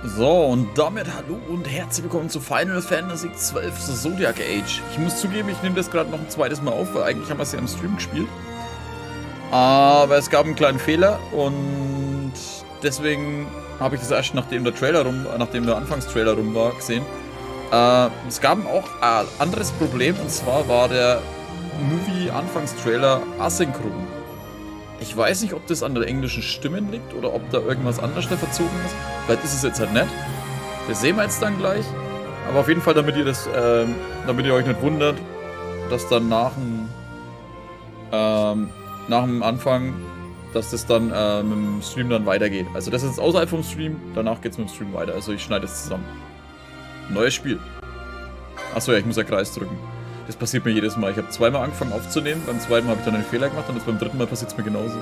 So, und damit hallo und herzlich willkommen zu Final Fantasy XII The Zodiac Age. Ich muss zugeben, ich nehme das gerade noch ein zweites Mal auf, weil eigentlich haben wir es ja im Stream gespielt. Aber es gab einen kleinen Fehler und deswegen habe ich das erst nachdem der Anfangstrailer rum war, gesehen. Es gab auch ein anderes Problem, und zwar war der Movie-Anfangstrailer asynchron. Ich weiß nicht, ob das an der englischen Stimmen liegt oder ob da irgendwas anderes da verzogen ist. Vielleicht ist es jetzt halt nicht. Das sehen wir jetzt dann gleich. Aber auf jeden Fall, damit ihr euch nicht wundert, dass dann nach dem Anfang, dass das dann mit dem Stream dann weitergeht. Also das ist jetzt außerhalb vom Stream, danach geht es mit dem Stream weiter. Also ich schneide es zusammen. Neues Spiel. Achso, ja, ich muss ja Kreis drücken. Das passiert mir jedes Mal. Ich habe zweimal angefangen aufzunehmen, beim zweiten Mal habe ich dann einen Fehler gemacht und jetzt beim dritten Mal passiert es mir genauso.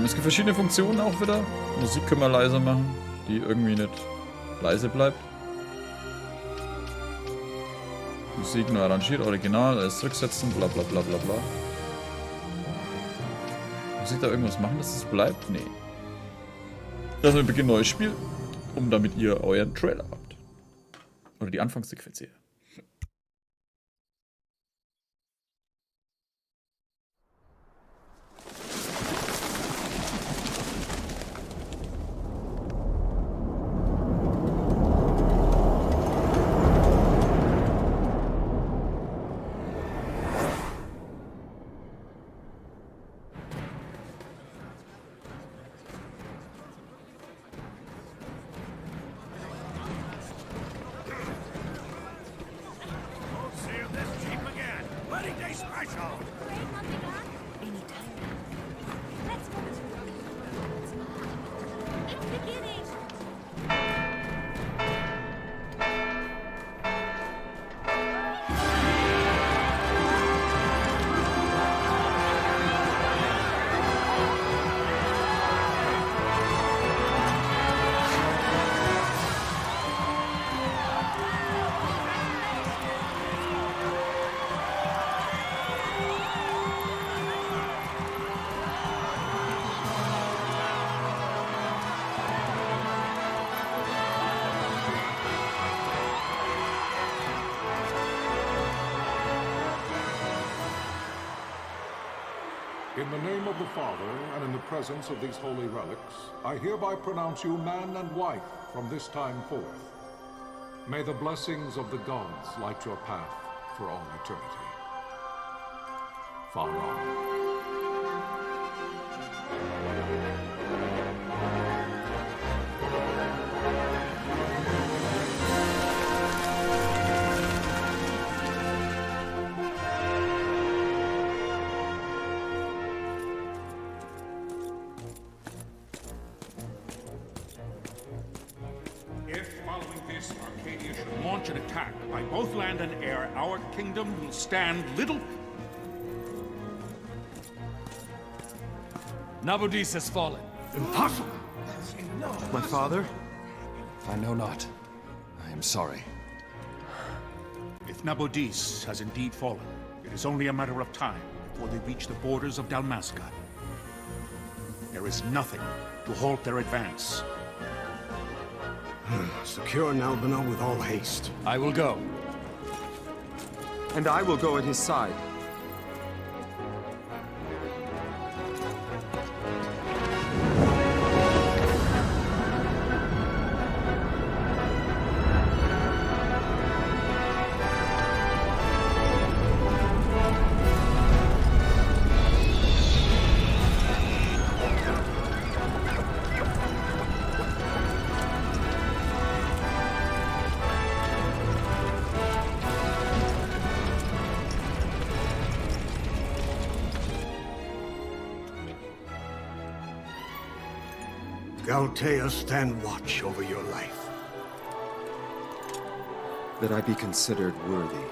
Es gibt verschiedene Funktionen auch wieder. Musik können wir leiser machen, die irgendwie nicht leise bleibt. Musik neu arrangiert, original, alles zurücksetzen, bla bla bla bla bla. Muss ich da irgendwas machen, dass es bleibt? Nee. Lassen wir beginnen, neues Spiel, damit ihr euren Trailer habt. Oder die Anfangssequenz hier. In the name of the Father, and in the presence of these holy relics, I hereby pronounce you man and wife from this time forth. May the blessings of the gods light your path for all eternity. Far on. Archadia should launch an attack by both land and air, our kingdom will stand little... Nabudis has fallen. Impossible! My father? I know not. I am sorry. If Nabudis has indeed fallen, it is only a matter of time before they reach the borders of Dalmasca. There is nothing to halt their advance. Secure Nalbina with all haste. I will go. And I will go at his side. Galtea, stand watch over your life. That I be considered worthy.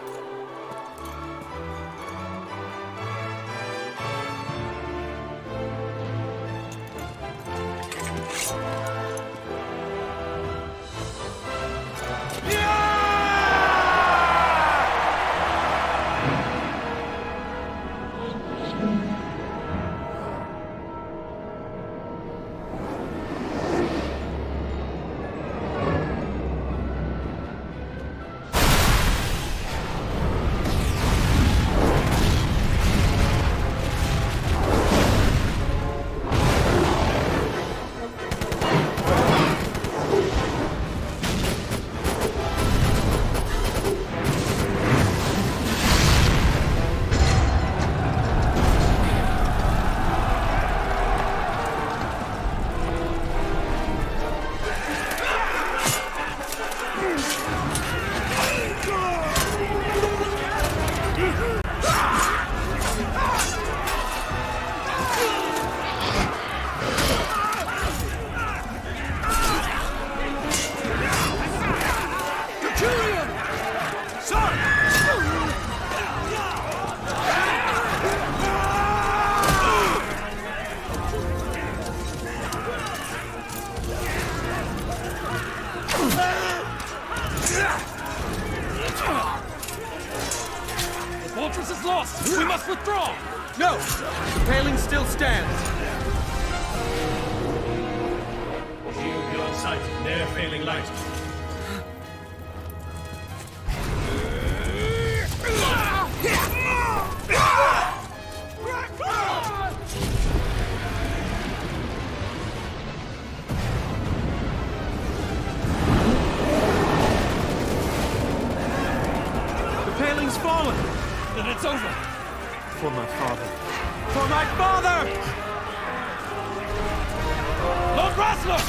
The fortress is lost! We must withdraw! No! The paling still stands. Shield beyond sight, near failing light. Fallen! Then it's over! For my father. For my father! Lord Rassler!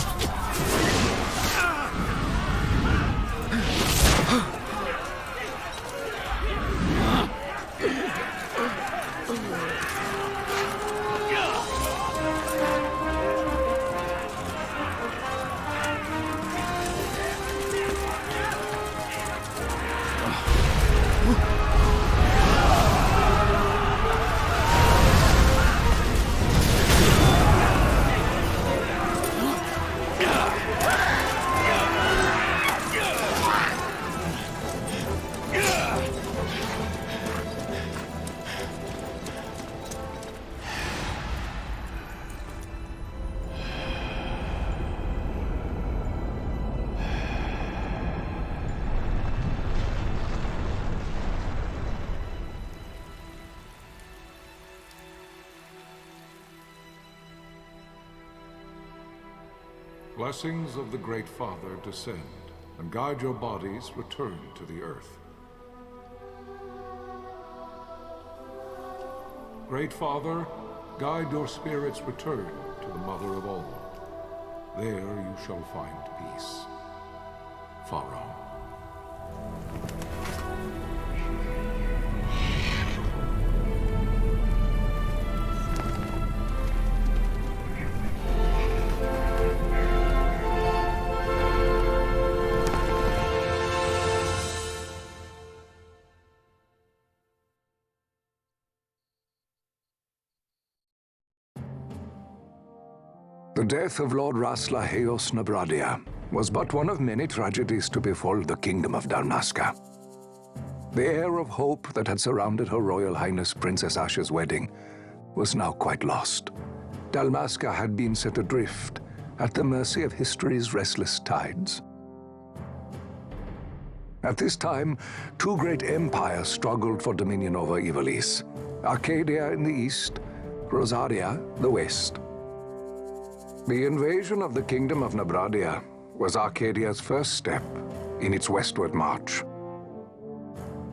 Blessings of the Great Father descend, and guide your bodies return to the earth. Great Father, guide your spirits return to the Mother of all. There you shall find peace. Pharaoh. The death of Lord Rassler Heos Nabradia was but one of many tragedies to befall the Kingdom of Dalmasca. The air of hope that had surrounded Her Royal Highness Princess Ashe's wedding was now quite lost. Dalmasca had been set adrift at the mercy of history's restless tides. At this time, two great empires struggled for dominion over Ivalice: Archadia in the east, Rosaria the west. The invasion of the Kingdom of Nabradia was Arcadia's first step in its westward march.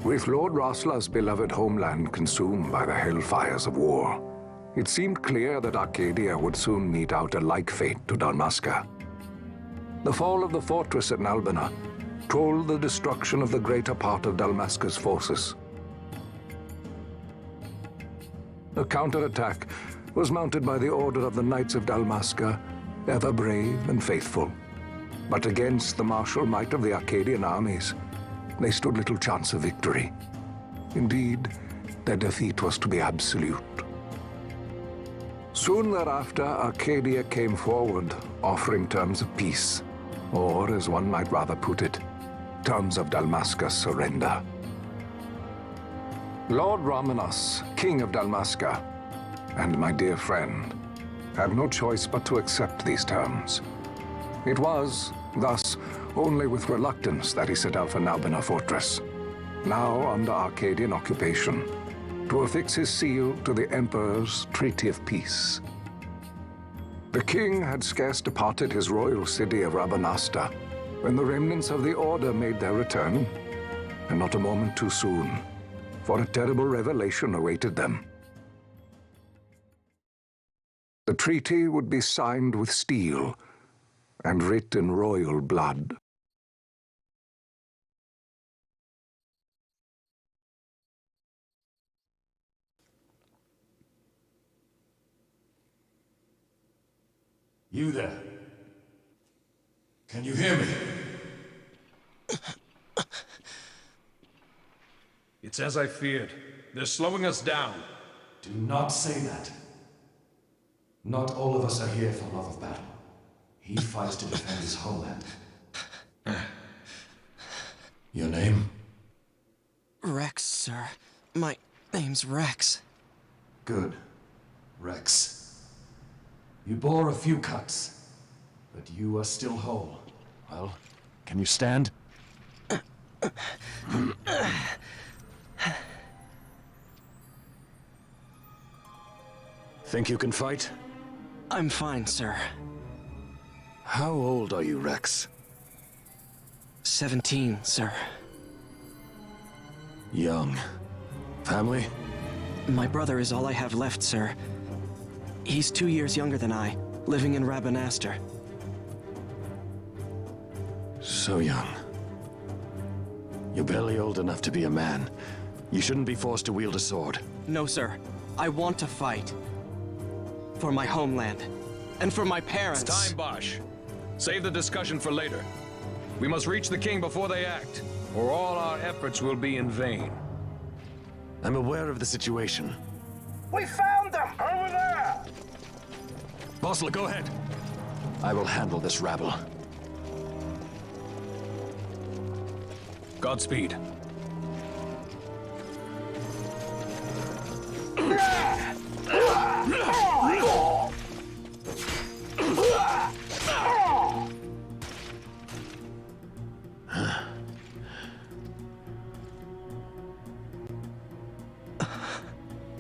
With Lord Rassler's beloved homeland consumed by the hellfires of war, it seemed clear that Archadia would soon mete out a like fate to Dalmasca. The fall of the fortress at Nalbina told the destruction of the greater part of Dalmasca's forces. A counterattack was mounted by the order of the Knights of Dalmasca, ever brave and faithful. But against the martial might of the Arcadian armies, they stood little chance of victory. Indeed, their defeat was to be absolute. Soon thereafter, Archadia came forward, offering terms of peace, or, as one might rather put it, terms of Dalmasca's surrender. Lord Ramenos, King of Dalmasca, and my dear friend, had no choice but to accept these terms. It was, thus, only with reluctance that he set out for Nalbina Fortress, now under Arcadian occupation, to affix his seal to the Emperor's Treaty of Peace. The king had scarce departed his royal city of Rabanasta when the remnants of the Order made their return, and not a moment too soon, for a terrible revelation awaited them. The treaty would be signed with steel and writ in royal blood. You there? Can you hear me? It's as I feared. They're slowing us down. Do not say that. Not all of us are here for love of battle. He fights to defend his homeland. Your name? Rex, sir. My name's Rex. Good. Rex. You bore a few cuts, but you are still whole. Well, can you stand? Think you can fight? I'm fine, sir. How old are you, Rex? 17, sir. Young. Family? My brother is all I have left, sir. He's 2 years younger than I, living in Rabanastre. So young. You're barely old enough to be a man. You shouldn't be forced to wield a sword. No, sir. I want to fight. For my homeland. And for my parents. It's time, Bosch. Save the discussion for later. We must reach the king before they act, or all our efforts will be in vain. I'm aware of the situation. We found them! Over there! Bossler, go ahead. I will handle this rabble. Godspeed.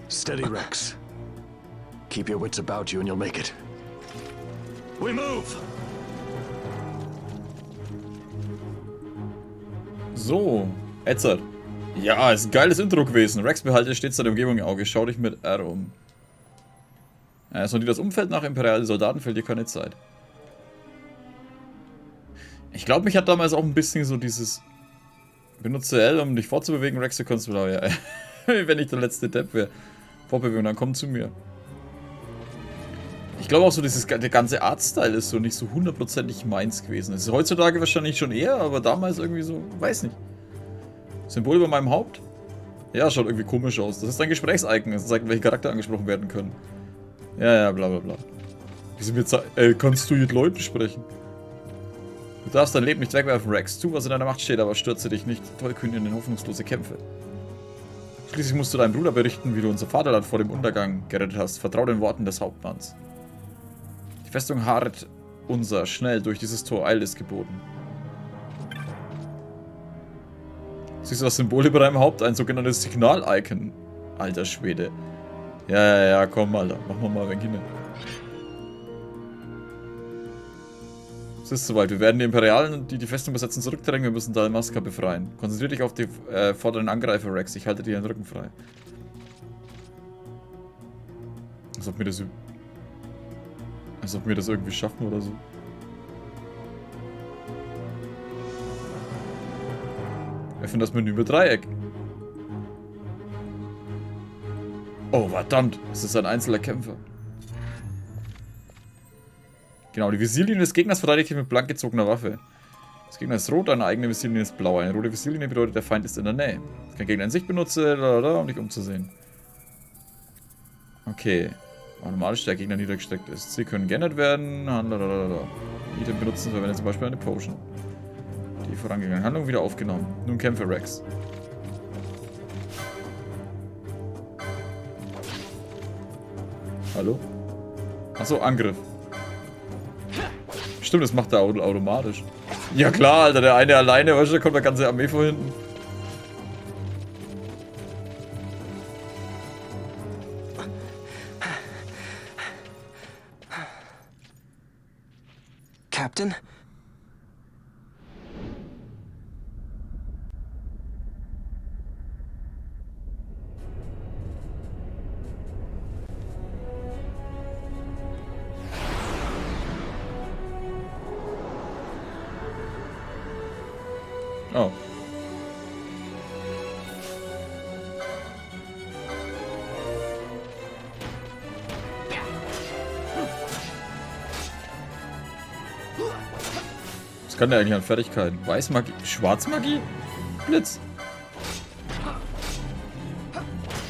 Steady, Rex. Keep your wits about you and you'll make it. We move! So, jetzt. Ja, ist ein geiles Intro gewesen. Rex, behalte stets deine Umgebung im Auge. Schau dich mit R um. Sondiert das Umfeld nach imperialen Soldaten, fehlt dir keine Zeit. Ich glaube, mich hat damals auch ein bisschen so dieses... Benutze L, um dich fortzubewegen, Rex, du kannst ja. Wenn ich der letzte Depp wäre. Fortbewegung, dann komm zu mir. Ich glaube auch so, der ganze Artstyle ist so nicht so hundertprozentig meins gewesen. Das ist heutzutage wahrscheinlich schon eher, aber damals irgendwie so, weiß nicht. Symbol über meinem Haupt? Ja, schaut irgendwie komisch aus. Das ist ein Gesprächsicon. Das zeigt, welche Charakter angesprochen werden können. Ja, bla bla bla. Wie sind wir kannst du mit Leuten sprechen? Du darfst dein Leben nicht wegwerfen, Rex. Tu, was in deiner Macht steht, aber stürze dich nicht tollkühn in hoffnungslose Kämpfe. Schließlich musst du deinem Bruder berichten, wie du unser Vaterland vor dem Untergang gerettet hast. Vertrau den Worten des Hauptmanns. Die Festung harrt unser. Schnell durch dieses Tor. Eil ist geboten. Siehst du das Symbol über deinem Haupt? Ein sogenanntes Signal-Icon. Alter Schwede. Ja, komm, Alter. Machen wir mal ein wenig hin. Es ist soweit. Wir werden die Imperialen, die die Festung besetzen, zurückdrängen. Wir müssen Dalmasca befreien. Konzentrier dich auf die vorderen Angreifer, Rex. Ich halte dir den Rücken frei. Als ob wir das irgendwie schaffen oder so. Öffnen das Menü mit Dreieck. Oh, verdammt. Es ist ein einzelner Kämpfer. Genau, die Visierlinie des Gegners verteidigt sich mit blank gezogener Waffe. Das Gegner ist rot, eine eigene Visierlinie ist blau. Eine rote Visierlinie bedeutet, der Feind ist in der Nähe. Ich kann Gegner in Sicht benutzen, um dich umzusehen. Okay. Automatisch der Gegner niedergestreckt ist. Sie können geändert werden. Item benutzen, verwende zum Beispiel eine Potion. Die vorangegangene Handlung wieder aufgenommen. Nun kämpfe Rex. Hallo? Achso, Angriff. Stimmt, das macht er automatisch. Ja klar, Alter, der eine alleine, weißt du, da kommt eine ganze Armee von hinten. Captain? Oh. Was kann der eigentlich an Fertigkeiten? Weißmagie? Schwarzmagie? Blitz.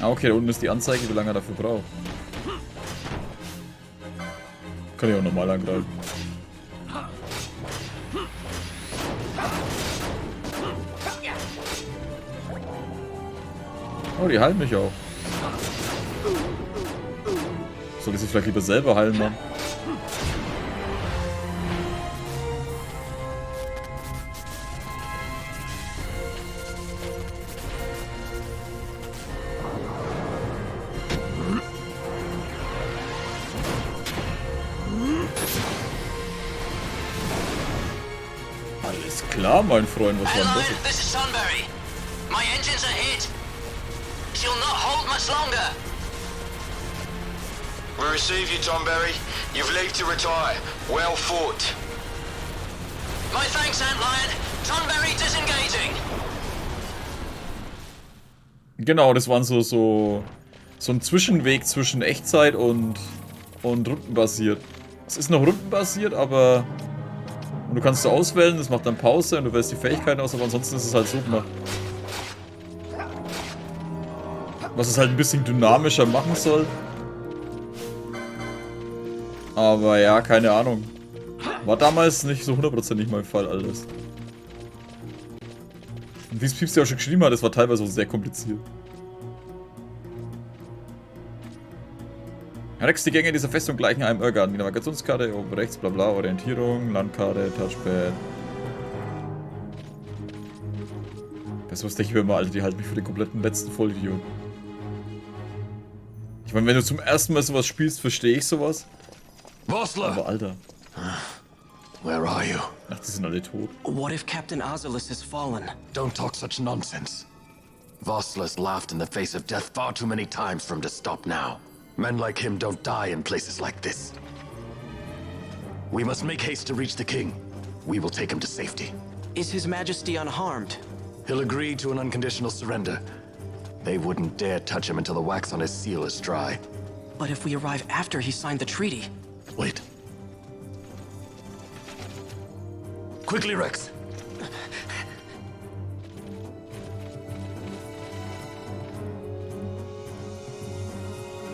Ah, okay, da unten ist die Anzeige, wie lange er dafür braucht. Kann ich auch normal angreifen. Oh, die heilen mich auch. Sollte sich vielleicht lieber selber heilen, Mann. Alles klar, mein Freund, was war denn das? This is Sunbury. My engines are hit. She'll not hold much longer. We receive you, Tonberry. You've leave to retire. Well fought. My thanks, Antlion. Tonberry disengaging. Genau, das waren so ein Zwischenweg zwischen Echtzeit und rundenbasiert. Es ist noch rundenbasiert, aber und du kannst so auswählen, das macht dann Pause und du wählst die Fähigkeiten aus, aber ansonsten ist es halt so gemacht. Was es halt ein bisschen dynamischer machen soll. Aber ja, keine Ahnung. War damals nicht so 100% mein Fall alles. Und wie es Pieps ja auch schon geschrieben hat, das war teilweise auch sehr kompliziert. Rex, die Gänge dieser Festung gleichen einem Irrgarten. Die Navigationskarte, oben rechts, bla bla, Orientierung, Landkarte, Touchpad. Das wusste ich immer, Alter, die halten mich für den kompletten letzten Vollidiot. Ich meine, wenn du zum ersten Mal sowas spielst, verstehe ich sowas. Vossler! Aber Alter. Where are you? Ach, die sind alle tot. What if Captain Ivalice has fallen? Don't talk such nonsense. Vossler's laughed in the face of death far too many times for him to stop now. Men like him don't die in places like this. We must make haste to reach the king. We will take him to safety. Is His Majesty unharmed? He'll agree to an unconditional surrender. They wouldn't dare touch him until the wax on his seal is dry. But if we arrive after he signed the treaty? Wait. Quickly, Rex.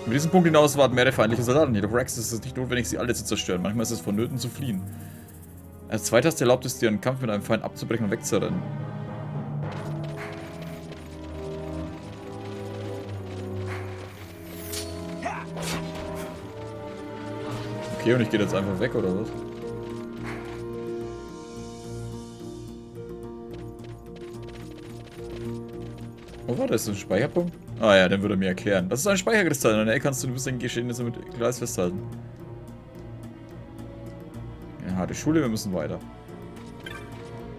Über diesen Punkt hinaus warten mehrere feindliche Soldaten. Jedoch Rex ist es nicht notwendig, sie alle zu zerstören. Manchmal ist es vonnöten zu fliehen. Als zweites erlaubt es dir, einen Kampf mit einem Feind abzubrechen und wegzurennen. Okay, und ich gehe jetzt einfach weg, oder was? Oh, warte, ist das ein Speicherpunkt? Ah ja, den würde er mir erklären. Das ist ein Speicherkristall. In der Nähe kannst du bis in Geschehnisse mit Gleis festhalten. Ja, harte Schule, wir müssen weiter.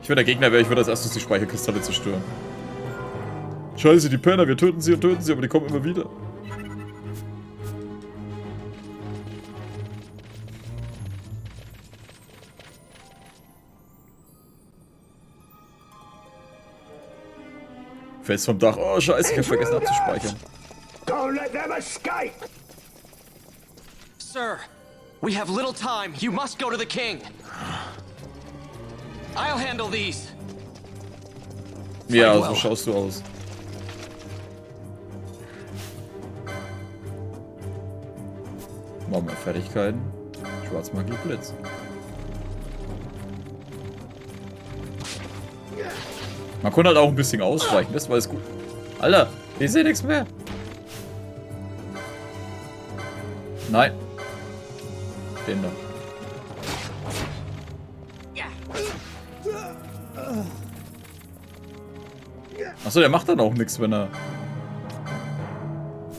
Ich, wenn der Gegner wäre, ich würde als erstes die Speicherkristalle zerstören. Scheiße, die Penner, wir töten sie, aber die kommen immer wieder. Fest vom Dach. Oh, scheiße, ich hab vergessen abzuspeichern. Don't let them escape! Sir, we have little time. You must go to the king. I'll handle these. Ja, so schaust du aus. Machen wir Fertigkeiten. Schwarzmagie, Blitz. Man konnte halt auch ein bisschen ausweichen, das war jetzt gut. Alter, ich sehe nichts mehr. Nein. Den da. Achso, der macht dann auch nichts, wenn er...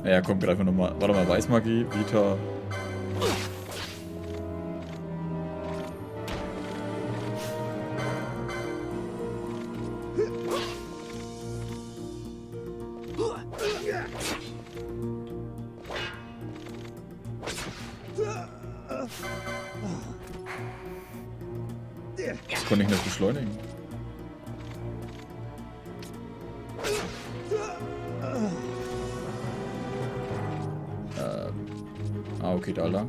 Naja, komm, greif mal nochmal. Warte mal, Weißmagie, Vita... Das konnte ich nicht beschleunigen. Okay, da lang.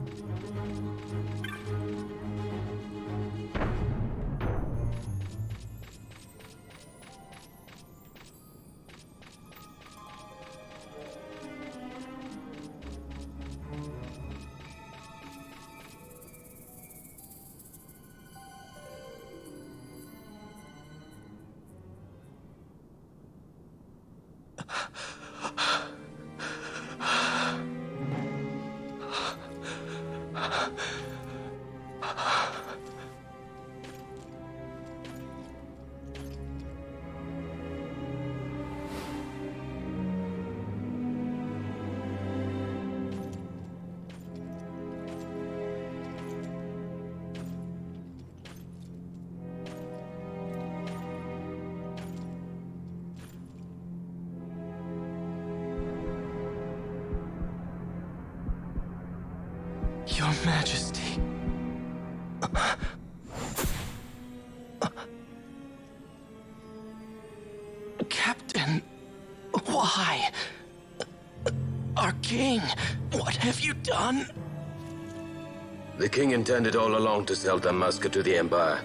Your Majesty. Captain, why? Our king, what have you done? The king intended all along to sell Dalmasca to the Empire.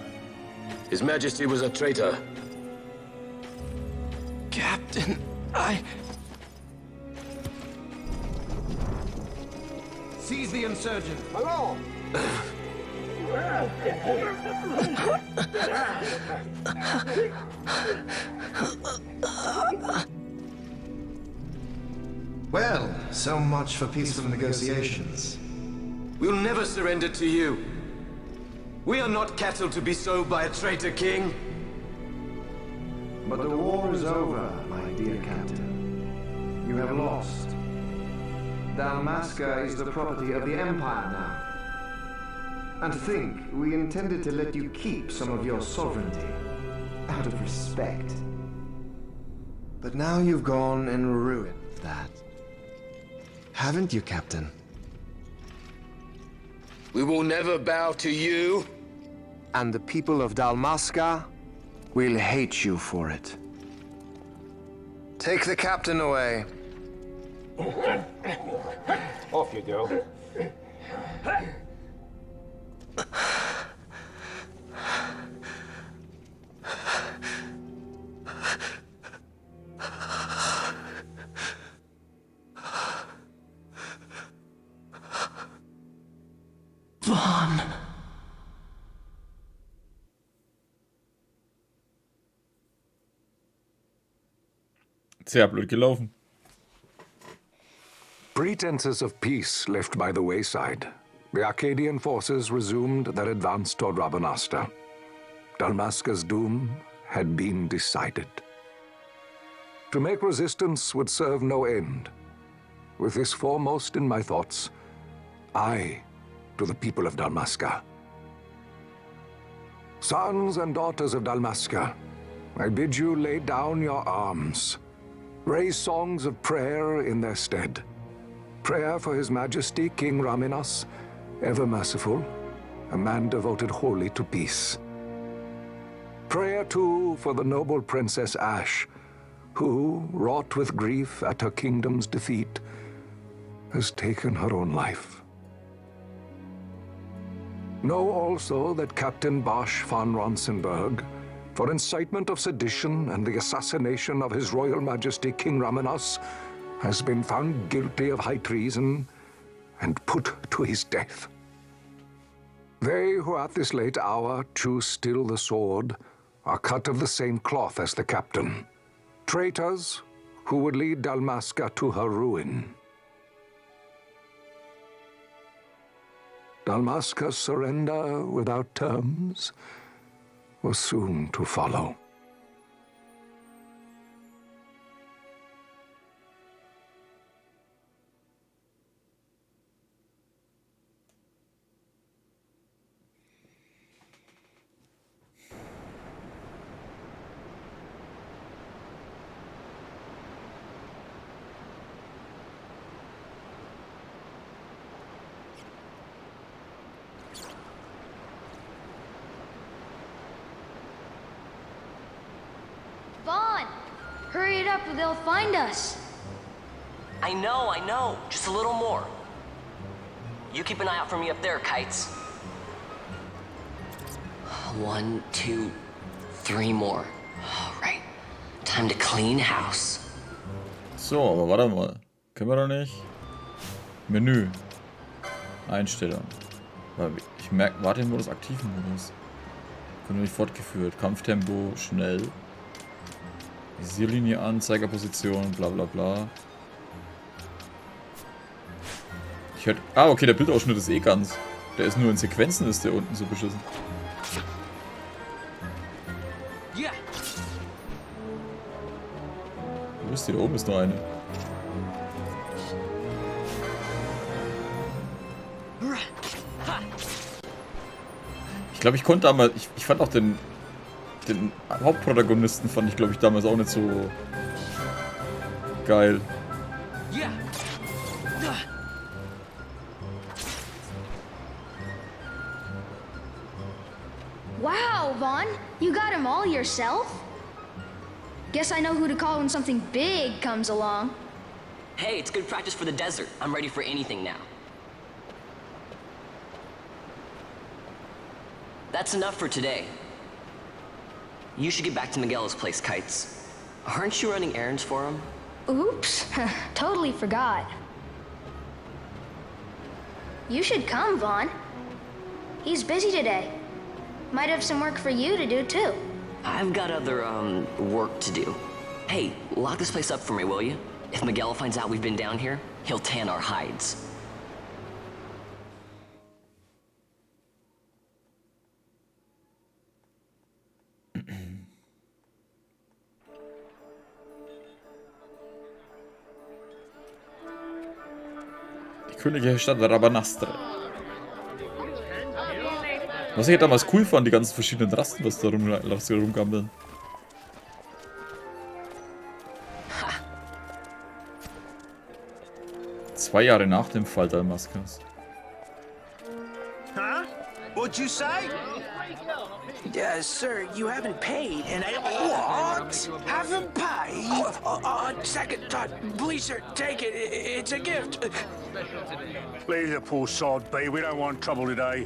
His Majesty was a traitor. Captain, Seize the insurgent. Hello! Well, so much for peaceful negotiations. We'll never surrender to you. We are not cattle to be sold by a traitor king. But the war is over, my dear captain. You have lost. Dalmasca is the property of the Empire now. And to think, we intended to let you keep some of your sovereignty, out of respect. But now you've gone and ruined that. Haven't you, Captain? We will never bow to you. And the people of Dalmasca will hate you for it. Take the captain away. Off you go. Vaughn. Sehr blöd gelaufen. Pretenses of peace left by the wayside, the Arcadian forces resumed their advance toward Rabanasta. Dalmasca's doom had been decided. To make resistance would serve no end. With this foremost in my thoughts, I to the people of Dalmasca. Sons and daughters of Dalmasca, I bid you lay down your arms. Raise songs of prayer in their stead. Prayer for His Majesty King Raminas, ever merciful, a man devoted wholly to peace. Prayer, too, for the noble Princess Ashe, who, wrought with grief at her kingdom's defeat, has taken her own life. Know also that Captain Bosch von Ronsenberg, for incitement of sedition and the assassination of His Royal Majesty King Raminas, has been found guilty of high treason and put to his death. They who at this late hour choose still the sword are cut of the same cloth as the captain. Traitors who would lead Dalmasca to her ruin. Dalmasca's surrender without terms was soon to follow. Vaughn! Hurry it up or they'll find us. I know. Just a little more. You keep an eye out for me up there, Kites. 1, 2, 3 more. All right. Time to clean house. So, aber warte mal. Können wir doch nicht? Menü. Einstellung. Ich merke, warte im Modus, aktiven Modus. Können nicht fortgeführt. Kampftempo, schnell. Visierlinie an, Zeigerposition, bla bla bla. Ich hört. Ah, okay, der Bildausschnitt ist eh ganz. Der ist nur in Sequenzen, ist der unten so beschissen. Wo ist die? Da oben ist noch eine. Ich glaube, ich konnte damals. Ich fand auch den Hauptprotagonisten fand ich, glaube ich, damals auch nicht so geil. Wow, Vaughn, you got him all yourself? Guess I know who to call when something big comes along. Hey, it's good practice for the desert. I'm ready for anything now. That's enough for today. You should get back to Miguel's place, Kites. Aren't you running errands for him? Oops, totally forgot. You should come, Vaughn. He's busy today. Might have some work for you to do, too. I've got other, work to do. Hey, lock this place up for me, will you? If Miguel finds out we've been down here, he'll tan our hides. Die königliche Stadt Rabanastre. Was ich damals cool fand, die ganzen verschiedenen Rassen, was da rumgammeln. Zwei Jahre nach dem Fall Dalmascas. Huh? What'd you say? Sir, you haven't paid, and I... What? Haven't paid? Second thought. Please, sir, take it. It's a gift. Leave the poor sod be. We don't want trouble today.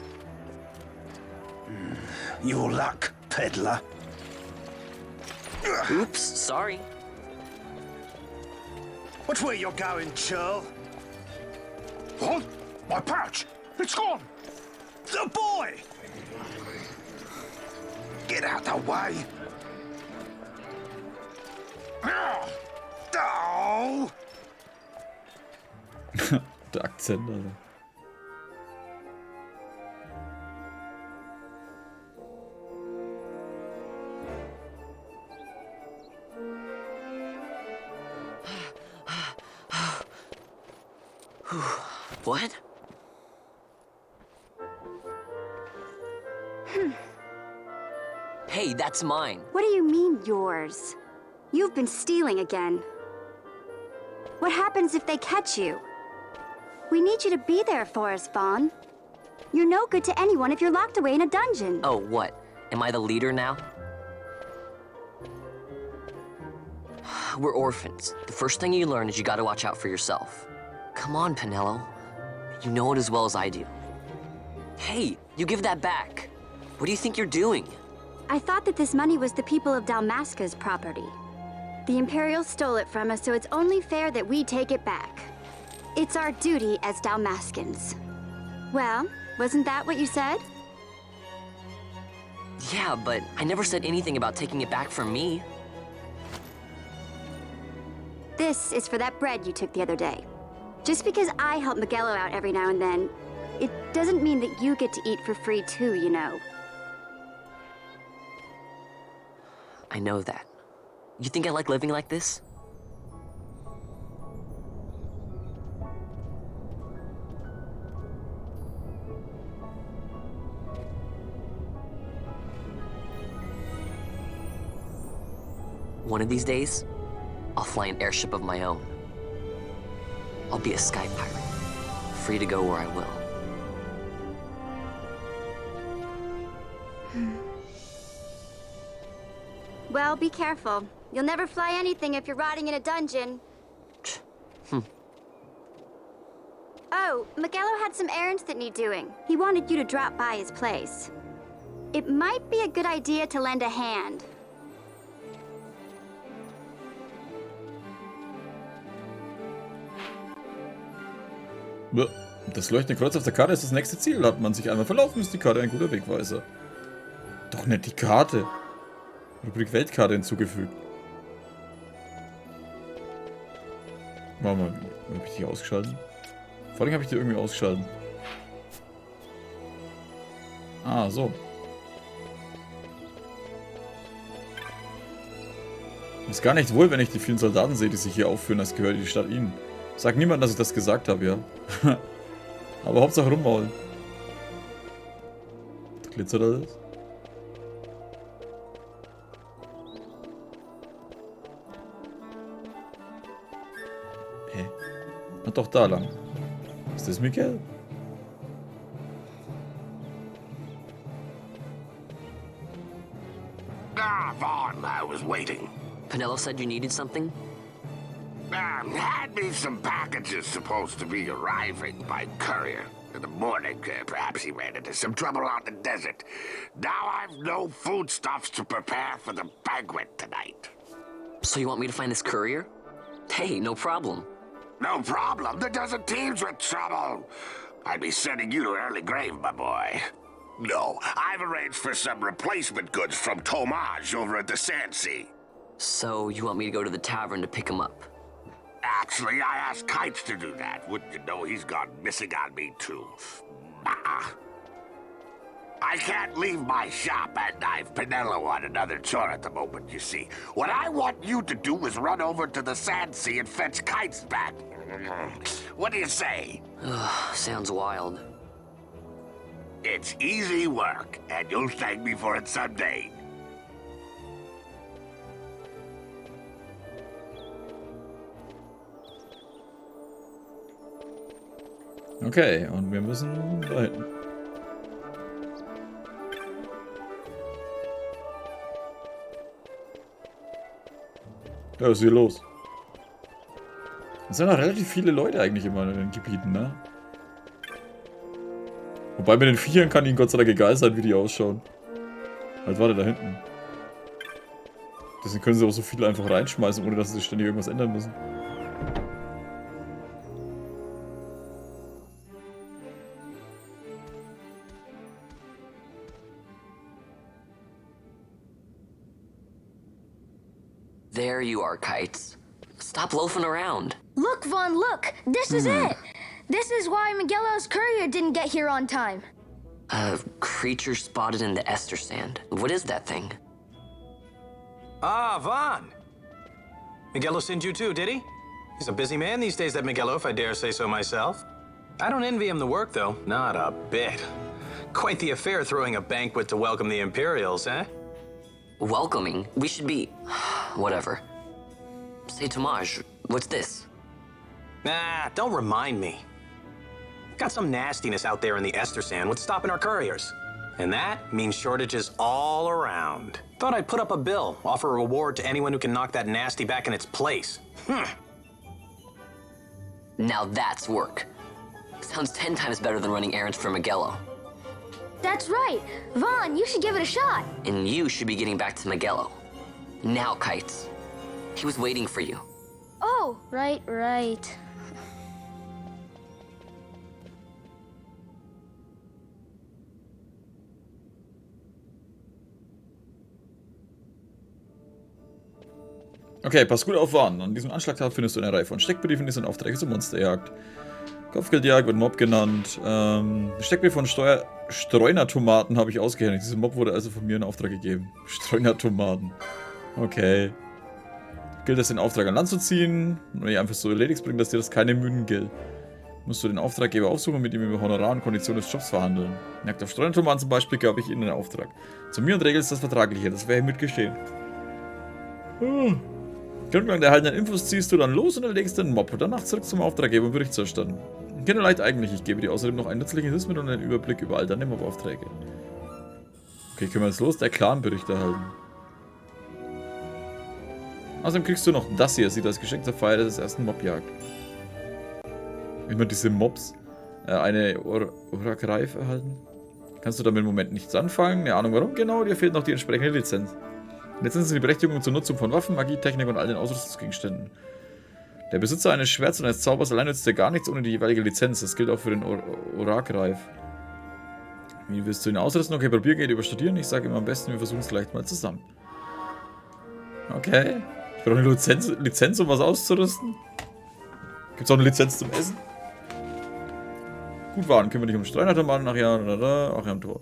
Your luck, peddler. Oops, sorry. Watch where you're going, churl. What? My pouch! It's gone! The boy! Get out the way! Oh! Der Akzent, Alter. What? Hey, that's mine. What do you mean, yours? You've been stealing again. What happens if they catch you? We need you to be there for us, Vaughn. You're no good to anyone if you're locked away in a dungeon. Oh, what? Am I the leader now? We're orphans. The first thing you learn is you gotta watch out for yourself. Come on, Pinello. You know it as well as I do. Hey, you give that back. What do you think you're doing? I thought that this money was the people of Dalmasca's property. The Imperials stole it from us, so it's only fair that we take it back. It's our duty as Dalmascans. Well, wasn't that what you said? Yeah, but I never said anything about taking it back from me. This is for that bread you took the other day. Just because I help Miguelo out every now and then, it doesn't mean that you get to eat for free too, you know. I know that. You think I like living like this? One of these days, I'll fly an airship of my own. I'll be a sky pirate, free to go where I will. Well, be careful. You'll never fly anything if you're rotting in a dungeon. Oh, Miguelo had some errands that need doing. He wanted you to drop by his place. It might be a good idea to lend a hand. Das leuchtende Kreuz auf der Karte ist das nächste Ziel. Hat man sich einmal verlaufen, ist die Karte ein guter Wegweiser. Doch nicht die Karte. Rubrik Weltkarte hinzugefügt. Warte mal, habe ich die ausgeschaltet? Vor allem habe ich die irgendwie ausgeschaltet. Ah, so. Ist gar nicht wohl, wenn ich die vielen Soldaten sehe, die sich hier aufführen, als gehört die Stadt ihnen. Sag niemand, dass ich das gesagt habe, ja. Aber Hauptsache rummaulen. Glitzert alles? Hä? Na doch, da lang. Ist das Miguel? Ah, Vaughn, I was waiting. Pinello said you needed something? Had me some packages supposed to be arriving by courier. In the morning, perhaps he ran into some trouble out in the desert. Now I've no foodstuffs to prepare for the banquet tonight. So you want me to find this courier? Hey, no problem. No problem. The desert teems with trouble. I'd be sending you to an early grave, my boy. No, I've arranged for some replacement goods from Tomage over at the Sand Sea. So you want me to go to the tavern to pick him up? Actually, I asked Kites to do that. Wouldn't you know he's gone missing on me, too. I can't leave my shop, and I've Pinello on another chore at the moment, you see. What I want you to do is run over to the Sand Sea and fetch Kites back. What do you say? Sounds wild. It's easy work, and you'll thank me for it someday. Okay, und wir müssen da hinten. Ja, was ist hier los? Es sind noch relativ viele Leute eigentlich immer in den Gebieten, ne? Wobei mit den Viechern kann ihnen Gott sei Dank egal sein, wie die ausschauen. Halt, warte, da hinten. Deswegen können sie auch so viele einfach reinschmeißen, ohne dass sie ständig irgendwas ändern müssen. There you are, Kites. Stop loafing around. Look, Vaughn, look! This is it! This is why Miguelo's courier didn't get here on time. A creature spotted in the ester sand. What is that thing? Ah, Vaughn! Miguelo sent you too, did he? He's a busy man these days, that Miguelo, if I dare say so myself. I don't envy him the work, though. Not a bit. Quite the affair throwing a banquet to welcome the Imperials, eh? Welcoming? We should be... whatever. Say, Tomage, what's this? Nah, don't remind me. Got some nastiness out there in the ester sand. What's stopping our couriers? And that means shortages all around. Thought I'd put up a bill, offer a reward to anyone who can knock that nasty back in its place. Now that's work. Sounds 10 times better than running errands for Miguelo. That's right. Vaughn, you should give it a shot. And you should be getting back to Miguelo. Now, Kites. He was waiting for you. Oh, right. Okay, pass gut auf, Vaughn. An diesem Anschlagtag findest du eine Reihe von Steckbriefen, die sind Aufträge zur Monsterjagd. Kopfgeldjagd wird Mob genannt. Steckbrief von Streunertomaten habe ich ausgehändigt. Dieser Mob wurde also von mir in Auftrag gegeben. Streunertomaten. Okay. Gilt es, den Auftrag an Land zu ziehen? Wenn du einfach so erledigst, bringt das dir das keine Mühen gilt. Musst du den Auftraggeber aufsuchen und mit ihm über Honorar und Konditionen des Jobs verhandeln. Jagd auf Streunertomaten zum Beispiel gab ich ihnen den Auftrag. Zu mir und regelst das Vertragliche. Das wäre hiermit geschehen. Grundlang der erhaltenen Infos ziehst du dann los und erlegst den Mob. Danach zurück zum Auftraggeber und Bericht zu erstatten. Kinderleicht eigentlich. Ich gebe dir außerdem noch einen nützlichen Hilfs mit und einen Überblick über all deine Mob-Aufträge. Okay, können wir jetzt los? Der Clan-Bericht erhalten. Außerdem kriegst du noch das hier. Sieht als Geschenk zur Feier des ersten Mobjagd. Immer diese Mobs. Eine Orakereif erhalten. Kannst du damit im Moment nichts anfangen? Keine Ahnung warum genau. Dir fehlt noch die entsprechende Lizenz. Lizenzen sind die Berechtigung zur Nutzung von Waffen, Magie, Technik und all den Ausrüstungsgegenständen. Der Besitzer eines Schwerts und eines Zaubers allein nützt dir gar nichts ohne die jeweilige Lizenz. Das gilt auch für den Orakereif. Wie willst du ihn ausrüsten? Okay, probieren geht über Studieren. Ich sage immer am besten, wir versuchen es gleich mal zusammen. Okay. Ich brauche eine Lizenz, um was auszurüsten. Gibt es auch eine Lizenz zum Essen? Gut, Waren, kümmere dich um Streunertomaten nachher. Auch am Tor.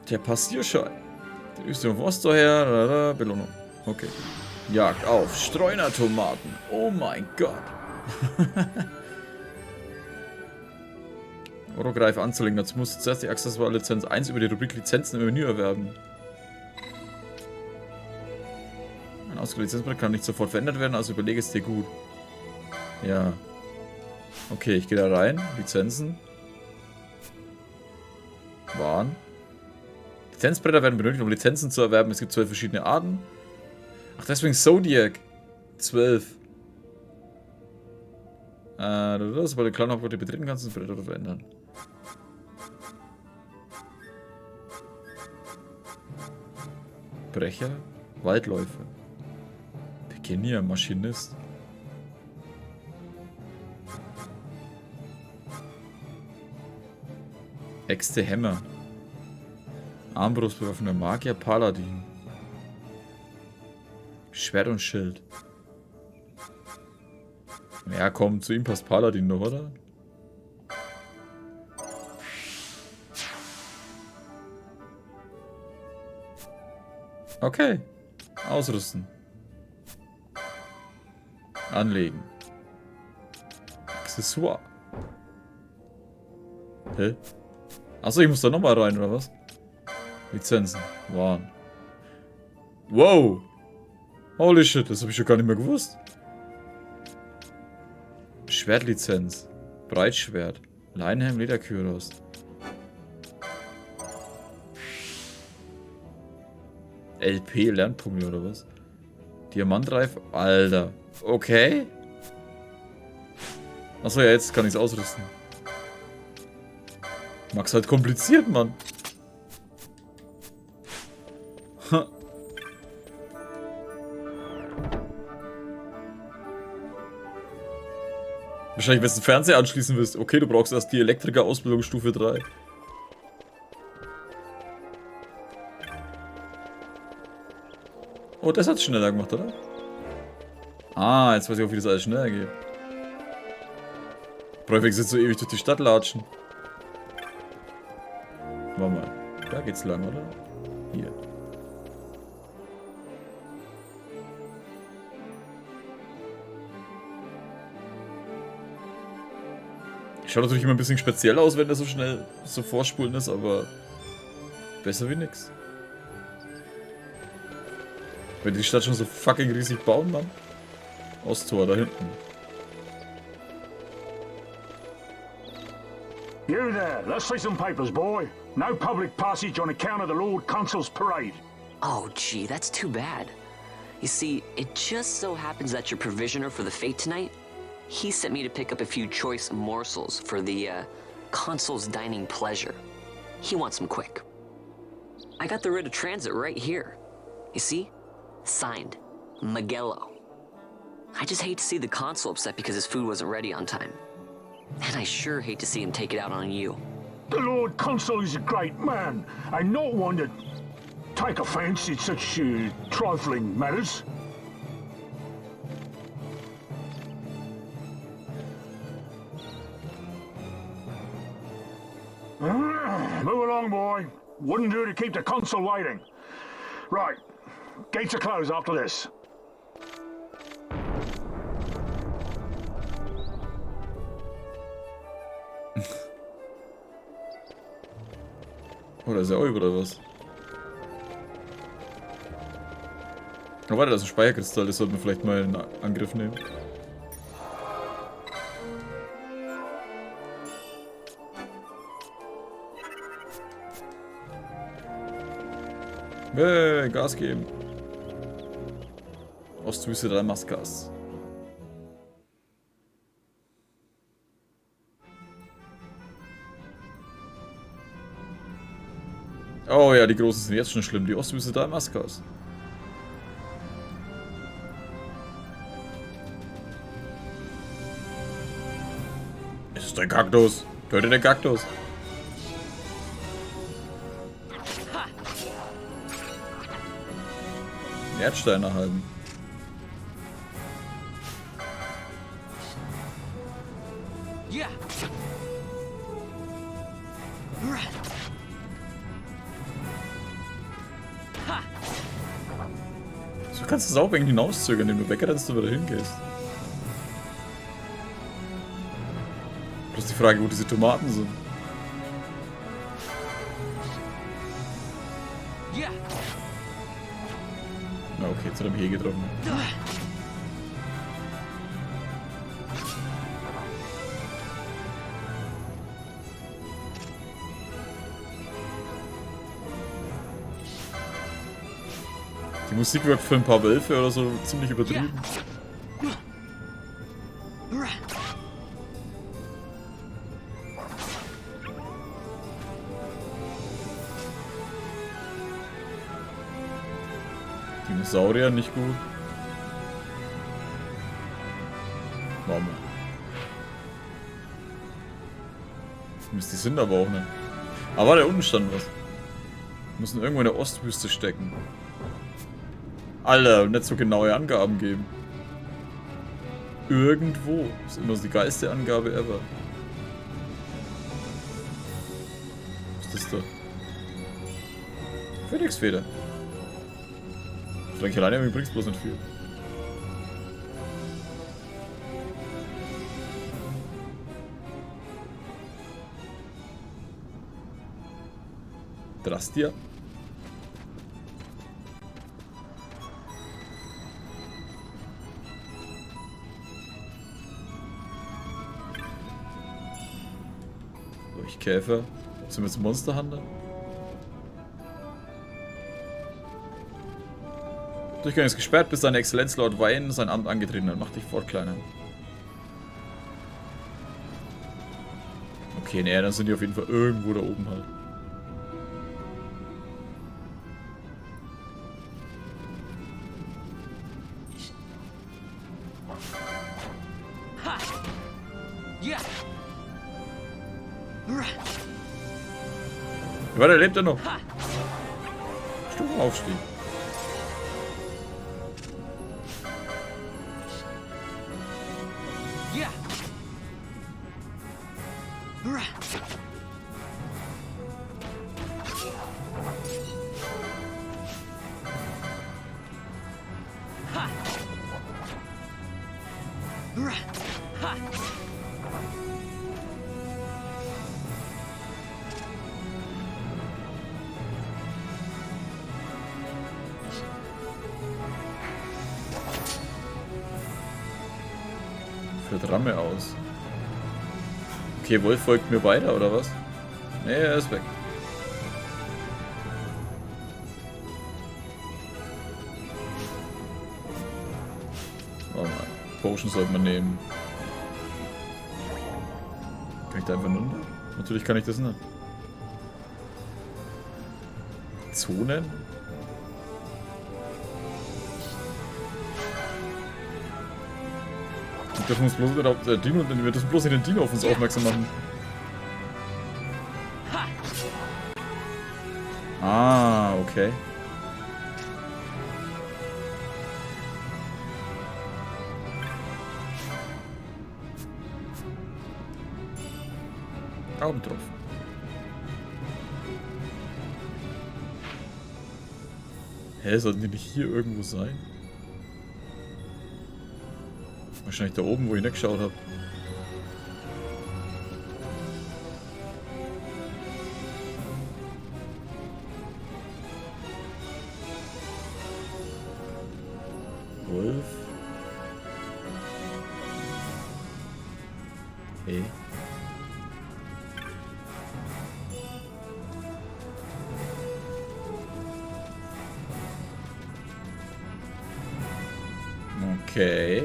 Der Passierschein. Die Üstung vom Ostor her. Belohnung. Okay. Jagd auf Streunertomaten. Oh mein Gott. Orogreif anzulegen. Dazu musst du zuerst die Accessoire-Lizenz 1 über die Rubrik Lizenzen im Menü erwerben. Ein ausgewähltes Lizenzbrett kann nicht sofort verändert werden, also überlege es dir gut. Ja. Okay, ich gehe da rein. Lizenzen. Waren. Lizenzbretter werden benötigt, um Lizenzen zu erwerben. Es gibt 12 verschiedene Arten. Ach, deswegen Zodiac. 12. Sobald du kleine Objekte betreten kannst, das Brett verändern. Brecher, Waldläufer. Pikenier, Maschinist. Äxte, Hämmer. Armbrustbewaffneter Magier, Paladin. Schwert und Schild. Ja, komm, zu ihm passt Paladin noch, oder? Okay. Ausrüsten. Anlegen. Accessoire. Hä? Achso, ich muss da nochmal rein, oder was? Lizenzen. Waren. Wow! Holy shit, das habe ich schon gar nicht mehr gewusst. Schwertlizenz. Breitschwert. Leinhelm, Lederkyros. LP, Lernpunkte oder was? Diamantreif. Alter. Okay. Achso, ja, jetzt kann ich es ausrüsten. Mag's halt kompliziert, Mann. Ha. Wahrscheinlich, wenn du einen Fernseher anschließen willst. Okay, du brauchst erst die Elektriker-Ausbildung Stufe 3. Oh, das hat es schneller gemacht, oder? Ah, jetzt weiß ich auch, wie das alles schneller geht. Bräuchte ich jetzt so ewig durch die Stadt latschen. Warte mal. Da geht's lang, oder? Hier. Schaut natürlich immer ein bisschen speziell aus, wenn das so schnell so vorspulen ist, aber besser wie nix. Wenn die Stadt schon so fucking riesig bauen, Mann. Osttor da hinten. You there, let's see some papers, boy. No public passage on account of the Lord Consul's parade. Oh, gee, that's too bad. You see, it just so happens that your provisioner for the fete tonight, he sent me to pick up a few choice morsels for the, Consul's dining pleasure. He wants them quick. I got the writ of transit right here. You see? Signed, Magello. I just hate to see the Consul upset because his food wasn't ready on time. And I sure hate to see him take it out on you. The Lord Consul is a great man, and not one to take offense in such trifling matters. Move along, boy. Wouldn't do to keep the Consul waiting. Right. Gates are closed after this. Oh, da ist ja Euro oder was? Oh, warte, das ist ein Speicherkristall, das sollten wir vielleicht mal in Angriff nehmen. Hey, Gas geben. Ostwüste Dalmascas. Oh ja, die Großen sind jetzt schon schlimm. Die Ostwüste Dalmascas. Es ist ein Kaktus. Töte den Kaktus. Erdstein erhalten. Ja. So kannst du es auch irgendwie hinauszögern, indem du wegrennst und wieder hingehst. Bloß die Frage, wo diese Tomaten sind. Ja. Na okay, jetzt hat er mich hier getroffen. Die Musik wirkt für ein paar Wölfe oder so ziemlich übertrieben. Dinosaurier nicht gut. Mama. Mist, die sind aber auch nicht. Aber da unten stand was. Müssen irgendwo in der Ostwüste stecken. Alter, nicht so genaue Angaben geben. Irgendwo. Das ist immer so die geilste Angabe ever. Was ist das da? Phönixfeder. Vielleicht alleine bringt's bloß nicht viel. Drastia. Käfer. Sind wir jetzt Monsterhunter? Durchgang ist gesperrt, bis seine Exzellenz Lord Wayne sein Amt angetreten hat. Mach dich fort, Kleiner. Okay, nee, dann sind die auf jeden Fall irgendwo da oben halt. Warte, lebt er noch? Stufenaufstieg. Ramme aus. Okay, Wolf folgt mir weiter, oder was? Nee, er ist weg. Oh Mann. Potion sollte man nehmen. Kann ich da einfach runter? Natürlich kann ich das nicht. Zonen? Wir dürfen uns bloß nicht auf Dino, wir dürfen bloß nicht den Dino auf uns aufmerksam machen. Ah, okay. Augen drauf. Hä, sollten die nicht hier irgendwo sein? Wahrscheinlich da oben, wo ich nicht geschaut habe. Wolf. Okay. Okay.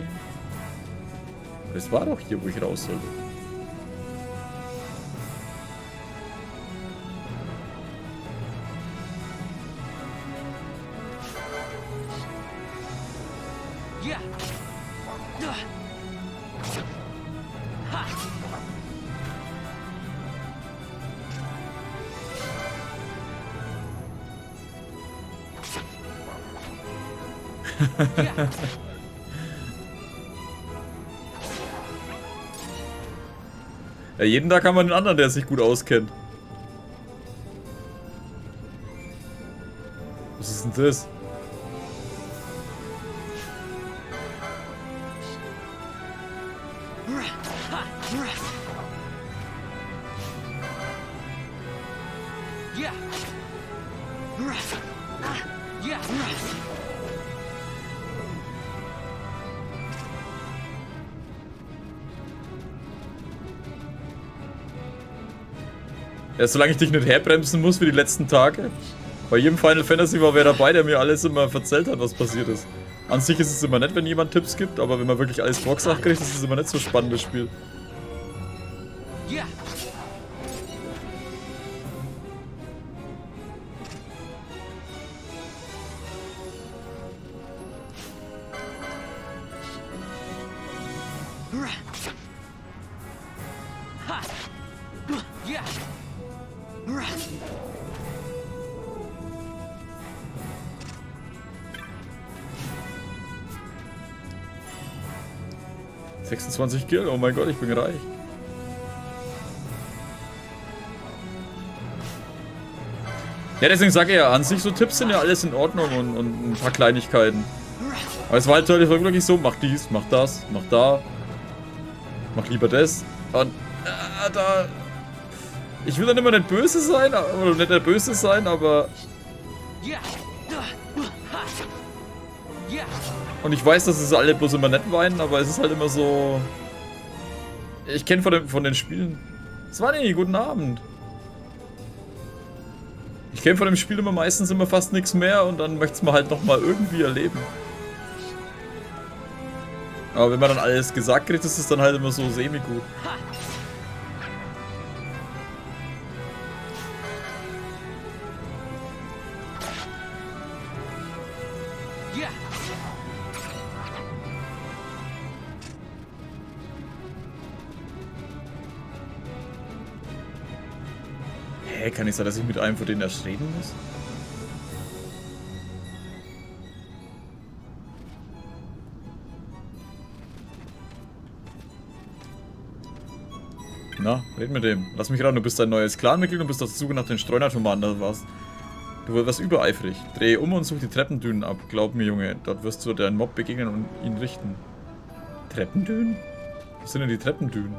Das war doch hier, wo ich raus sollte. Ja. Ja, jeden Tag haben wir einen anderen, der sich gut auskennt. Was ist denn das? Ja, solange ich dich nicht herbremsen muss für die letzten Tage. Bei jedem Final Fantasy war wer dabei, der mir alles immer erzählt hat, was passiert ist. An sich ist es immer nett, wenn jemand Tipps gibt, aber wenn man wirklich alles vorgesagt kriegt, ist es immer nicht so spannend, das Spiel. Ja. Ja. 26 Kill, oh mein Gott, ich bin reich. Ja, deswegen sage ich ja, an sich so Tipps sind ja alles in Ordnung und ein paar Kleinigkeiten. Aber es war halt wirklich so, mach dies, mach das, mach da. Mach lieber das. Und da... Ich will dann immer nicht böse sein, oder nicht der Böse sein, aber... Und ich weiß, dass es alle bloß immer nett weinen, aber es ist halt immer so... Ich kenne von den Spielen... Es war nie, guten Abend. Ich kenne von dem Spiel immer meistens fast nichts mehr und dann möchte es man halt nochmal irgendwie erleben. Aber wenn man dann alles gesagt kriegt, ist es dann halt immer so semi-gut. Hä, kann ich sagen, dass ich mit einem von denen erst reden muss? Na, red mit dem. Lass mich ran, du bist ein neues Clanmitglied und bist auf der Suche nach den Streunertomaten, das war's. Du wirst übereifrig. Drehe um und such die Treppendünen ab. Glaub mir, Junge, dort wirst du deinen Mob begegnen und ihn richten. Treppendünen? Was sind denn die Treppendünen?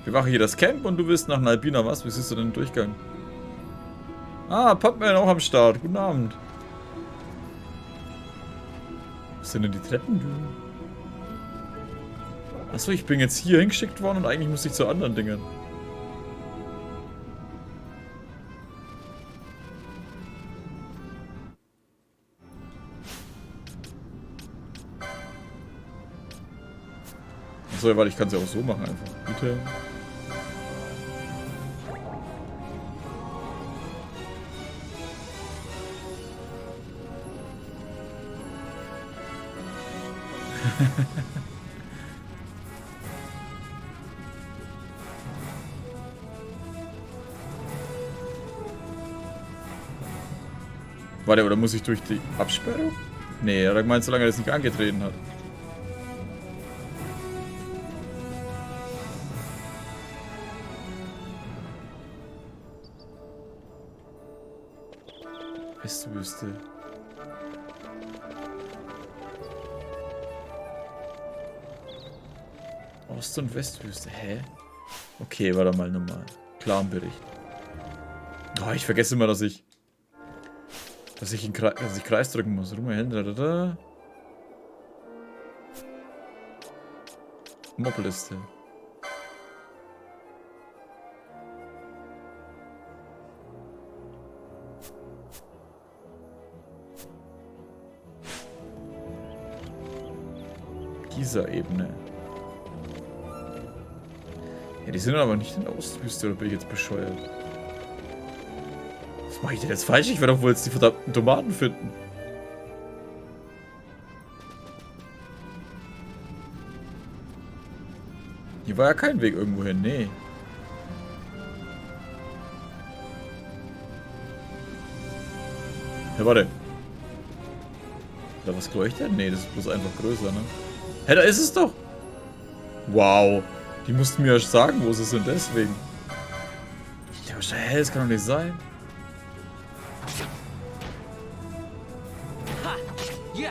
Bewache hier das Camp und du willst nach Albina was? Wie siehst du denn den Durchgang? Ah, Pumpman auch am Start. Guten Abend. Was sind denn die Treppendünen? Achso, ich bin jetzt hier hingeschickt worden und eigentlich muss ich zu anderen Dingen. Achso, warte, ich kann es ja auch so machen einfach. Bitte. Warte, oder muss ich durch die Absperrung? Nee, er hat gemeint, solange er das nicht angetreten hat. Westwüste. Ost- und Westwüste. Hä? Okay, warte mal nochmal. Clan-Bericht. Oh, ich vergesse immer, dass ich Kreis drücken muss. Rumme, Mobliste. Dieser Ebene. Ja, die sind aber nicht in der Ostwüste, oder bin ich jetzt bescheuert? Was mache ich denn jetzt falsch? Ich werde doch wohl jetzt die verdammten Tomaten finden. Hier war ja kein Weg irgendwo hin, nee. Ja, warte. Da was leuchtet? Nee, das ist bloß einfach größer, ne? Hä, da ist es doch! Wow. Die mussten mir ja sagen, wo sie sind, deswegen. Ja, hä, das kann doch nicht sein. Ja.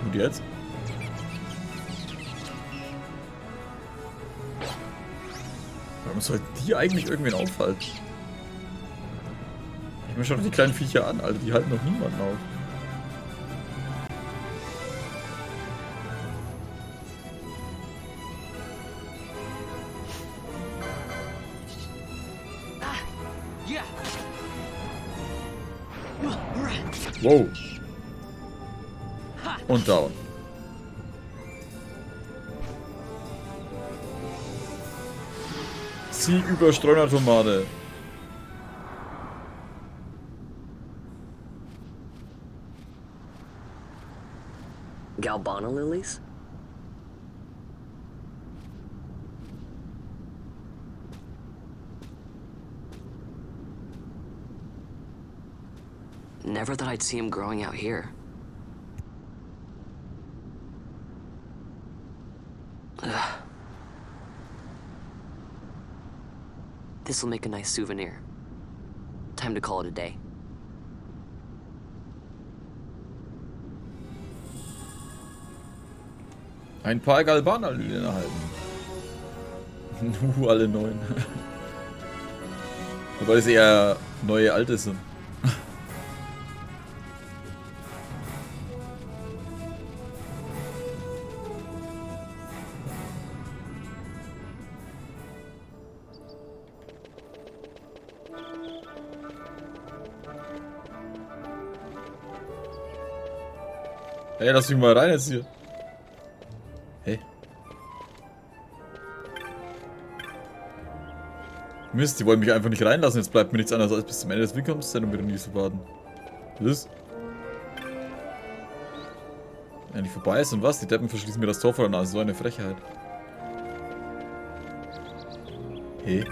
Und jetzt? Warum sollten die eigentlich irgendwen aufhalten? Ich mir schon die kleinen Viecher an, Alter, die halten noch niemanden auf. Wow. Und down. Sie über Streunertomate. Galbana lilies? Never thought I'd see him growing out here. Ugh. This'll make a nice souvenir. Time to call it a day. Ein paar Galbana-Lilien erhalten. Alle neuen. Wobei es eher neue alte sind. Hey, lass mich mal rein jetzt hier. Hey. Mist, die wollen mich einfach nicht reinlassen. Jetzt bleibt mir nichts anderes als bis zum Ende des Willkommenszentrum wieder nie zu warten. Was? Endlich vorbei ist und was? Die Deppen verschließen mir das Tor vor der Nase. So eine Frechheit. Hey.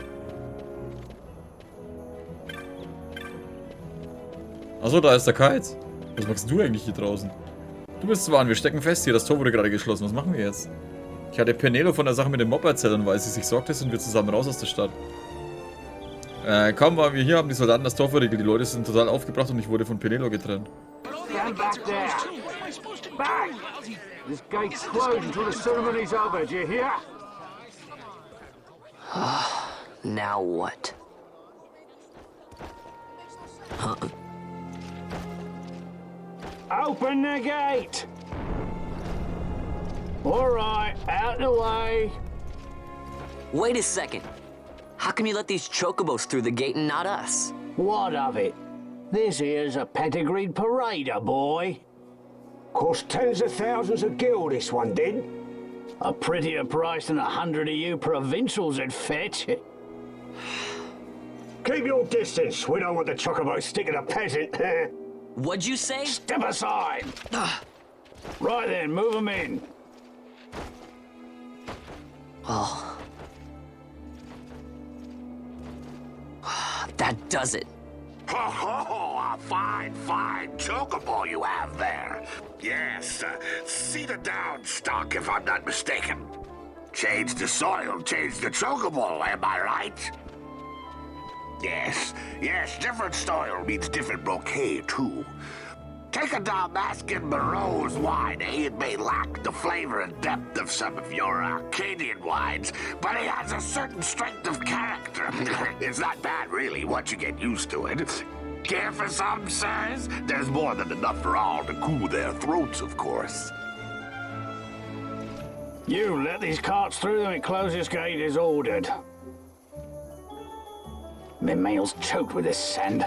Achso, da ist der Kite. Was machst du eigentlich hier draußen? Du bist zu warnen, wir stecken fest hier. Das Tor wurde gerade geschlossen. Was machen wir jetzt? Ich hatte Penelo von der Sache mit dem Mob erzählt und weil sie sich sorgte, sind wir zusammen raus aus der Stadt. Kaum waren wir hier, haben die Soldaten das Tor verriegelt. Die Leute sind total aufgebracht und ich wurde von Penelo getrennt. Stand back there. Back! This gate's closed until the ceremony's over, do you hear? Now what? Open the gate! Alright, out the way. Wait a second. How come you let these chocobos through the gate and not us? What of it? This here's a pedigreed parader, boy. Cost tens of thousands of gil, this one did. A prettier price than 100 of you provincials would fetch. Keep your distance. We don't want the chocobos sticking a peasant. What'd you say? Step aside. Right then, move them in. Oh. That does it. Oh, a fine, fine chocobo you have there. Yes, cedar down stock if I'm not mistaken. Change the soil, change the chocobo, am I right? Yes, yes, different soil means different bouquet, too. Take a Dalmascan Barrow's wine, eh? It may lack the flavor and depth of some of your Arcadian wines, but it has a certain strength of character. It's not bad, really, once you get used to it. Care for some, sirs? There's more than enough for all to cool their throats, of course. You let these carts through and close this gate as ordered. My mail's choked with this sand.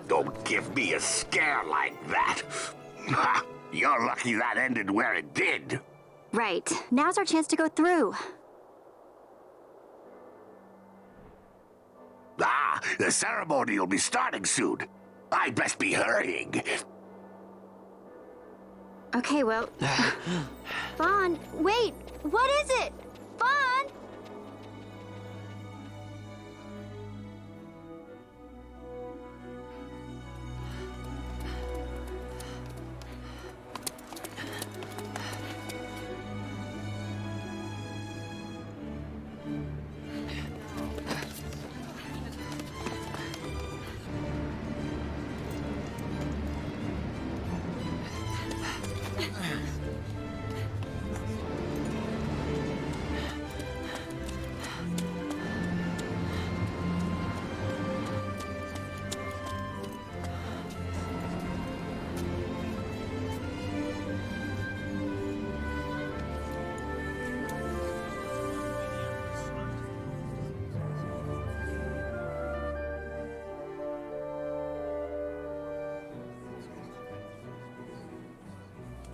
Don't give me a scare like that. You're lucky that ended where it did. Right. Now's our chance to go through. Ah, the ceremony will be starting soon. I'd best be hurrying. Okay, well... Vaughn, wait! What is it? Vaughn!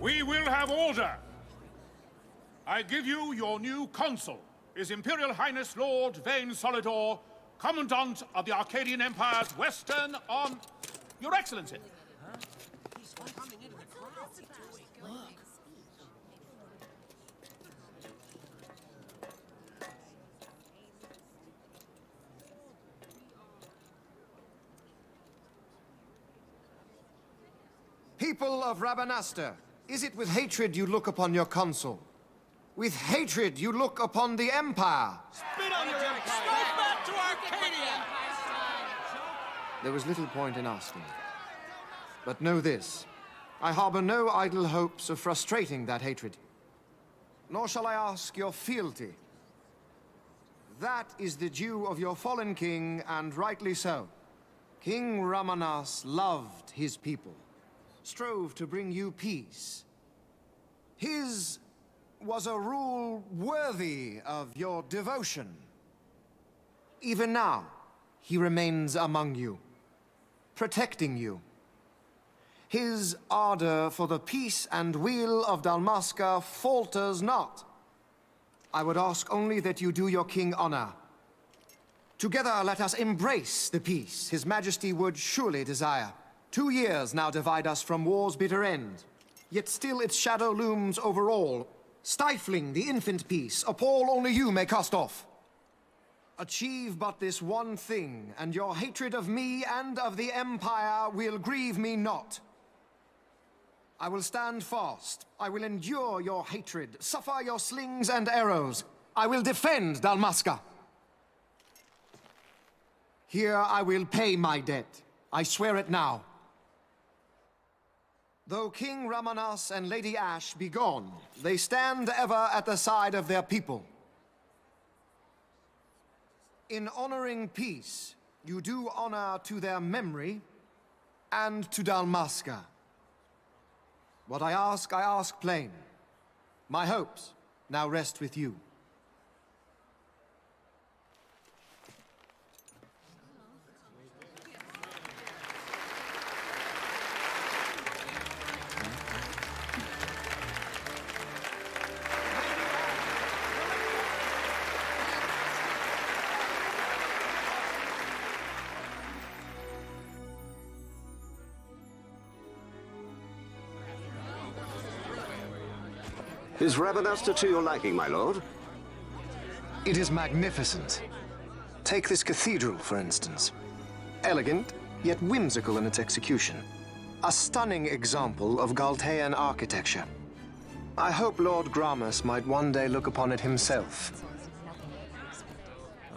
We will have order. I give you your new consul, His Imperial Highness Lord Vane Solidor, Commandant of the Arcadian Empire's Western on... Your Excellency. People of Rabanastre, is it with hatred you look upon your consul? With hatred you look upon the Empire? Spit on your empire! Strike back to Arcadia! There was little point in asking. But know this, I harbor no idle hopes of frustrating that hatred. Nor shall I ask your fealty. That is the due of your fallen king, and rightly so. King Ramanas loved his people, strove to bring you peace. His was a rule worthy of your devotion. Even now, he remains among you, protecting you. His ardor for the peace and weal of Dalmasca falters not. I would ask only that you do your king honor. Together let us embrace the peace His Majesty would surely desire. 2 years now divide us from war's bitter end, yet still its shadow looms over all, stifling the infant peace, a pall only you may cast off. Achieve but this one thing, and your hatred of me and of the Empire will grieve me not. I will stand fast. I will endure your hatred, suffer your slings and arrows. I will defend Dalmasca. Here I will pay my debt. I swear it now. Though King Ramanas and Lady Ashe be gone, they stand ever at the side of their people. In honoring peace, you do honor to their memory and to Dalmasca. What I ask plain. My hopes now rest with you. Is Rabanastre to your liking, my lord? It is magnificent. Take this cathedral, for instance. Elegant, yet whimsical in its execution. A stunning example of Galtean architecture. I hope Lord Gramus might one day look upon it himself.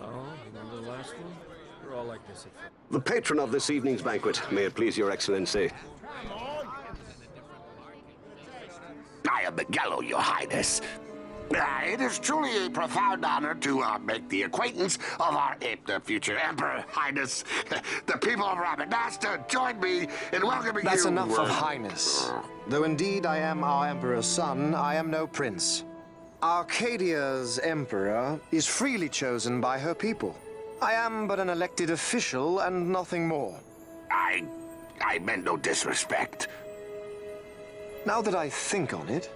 Oh, remember the last one? We're all like this. The patron of this evening's banquet, may it please your excellency. I am Miguel, your highness. It is truly a profound honor to make the acquaintance of our future emperor, highness. The people of Rabanastre join me in welcoming you. That's enough of highness. Though indeed I am our emperor's son, I am no prince. Arcadia's emperor is freely chosen by her people. I am but an elected official and nothing more. I meant no disrespect. Now that I think on it,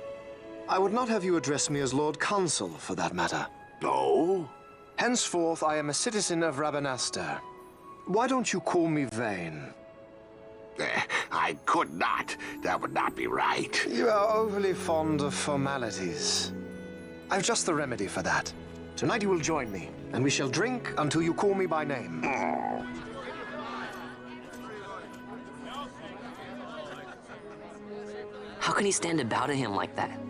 I would not have you address me as Lord Consul, for that matter. No? Henceforth, I am a citizen of Rabanastre. Why don't you call me Vane? I could not. That would not be right. You are overly fond of formalities. I've just the remedy for that. Tonight you will join me, and we shall drink until you call me by name. Oh. How can he stand about to him like that?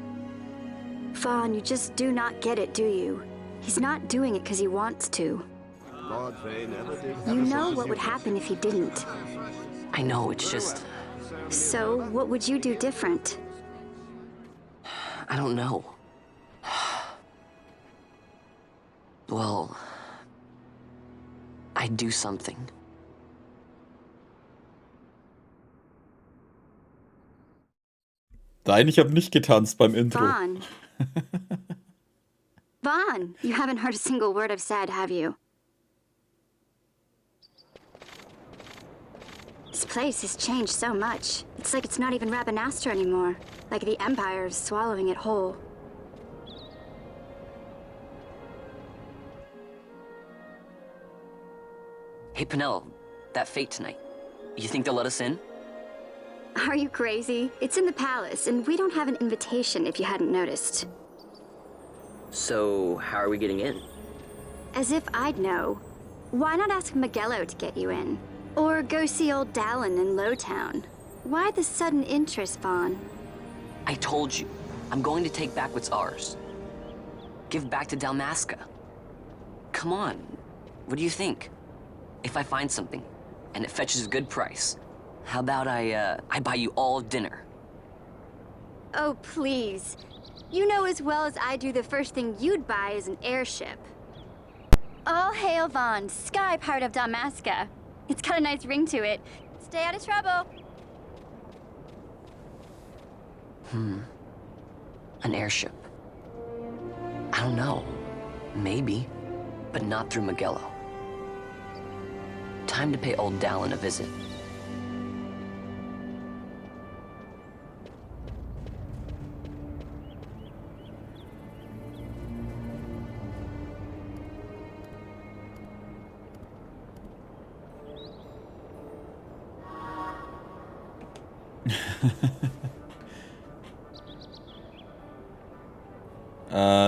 Fawn, you just do not get it, do you? He's not doing it because he wants to. Lord Vane never did. You know what would happen if he didn't. I know, it's just... So, what would you do different? I don't know. Well... I'd do something. Nein, ich habe nicht getanzt beim Intro. Vaughn. Vaughn, you haven't heard a single word I've said, have you? This place has changed so much. It's like it's not even Rabanastre anymore. Like the Empire is swallowing it whole. Hey, Penelo, that fete tonight. You think they'll let us in? Are you crazy? It's in the palace, and we don't have an invitation if you hadn't noticed. So, how are we getting in? As if I'd know. Why not ask Miguelo to get you in? Or go see old Dallin in Lowtown? Why the sudden interest, Vaughn? I told you, I'm going to take back what's ours. Give back to Dalmasca. Come on, what do you think? If I find something, and it fetches a good price, how about I buy you all dinner? Oh, please. You know as well as I do the first thing you'd buy is an airship. All hail Vaughn, sky part of Dalmasca. It's got a nice ring to it. Stay out of trouble. An airship. I don't know. Maybe. But not through Miguelo. Time to pay old Dallin a visit.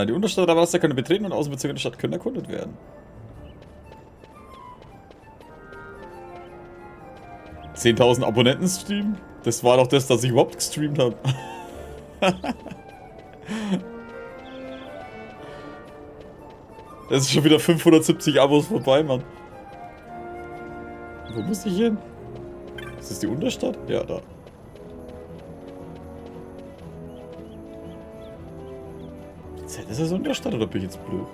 Die Unterstadt Dalmasca können betreten und Außenbezirke der Stadt können erkundet werden. 10.000 Abonnenten streamen? Das war doch das, dass ich überhaupt gestreamt habe. Das ist schon wieder 570 Abos vorbei, Mann. Wo muss ich hin? Ist das die Unterstadt? Ja, da. Ist das Unterstadt oder bin ich jetzt blöd?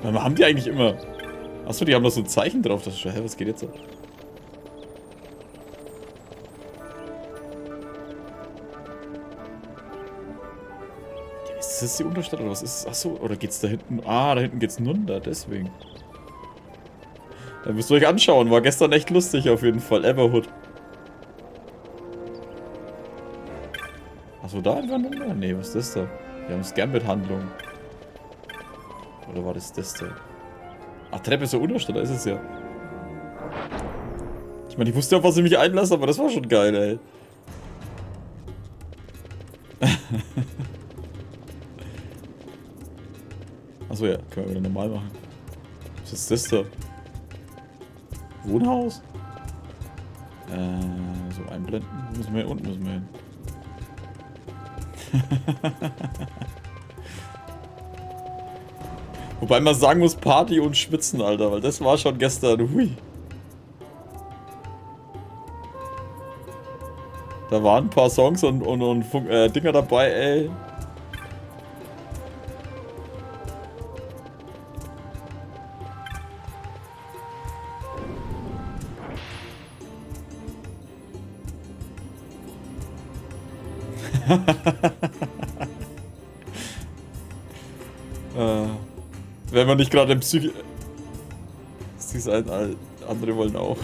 Warum haben die eigentlich immer... Achso, die haben da so ein Zeichen drauf. Das ist schon... Hä, was geht jetzt ab? Ist das die Unterstadt oder was ist es? Achso, oder geht's da hinten... Ah, da hinten geht's runter, deswegen. Da müsst ihr euch anschauen. War gestern echt lustig auf jeden Fall. Everhood. Achso, da einfach runter? Nee, was ist das da? Wir haben Scam-Behandlung. Oder war das da? Ach, Treppe ist ja Unterstadt, da ist es ja. Ich meine, ich wusste ja, auf was ich mich einlasse, aber das war schon geil, ey. Achso, ja, können wir wieder normal machen. Was ist das da? Wohnhaus? So einblenden. Wo müssen wir hin? Unten müssen wir hin. Wobei man sagen muss, Party und Schwitzen, Alter, weil das war schon gestern. Hui. Da waren ein paar Songs und Dinger dabei, ey. Wenn man nicht gerade im Psych... Sie sein, andere wollen auch.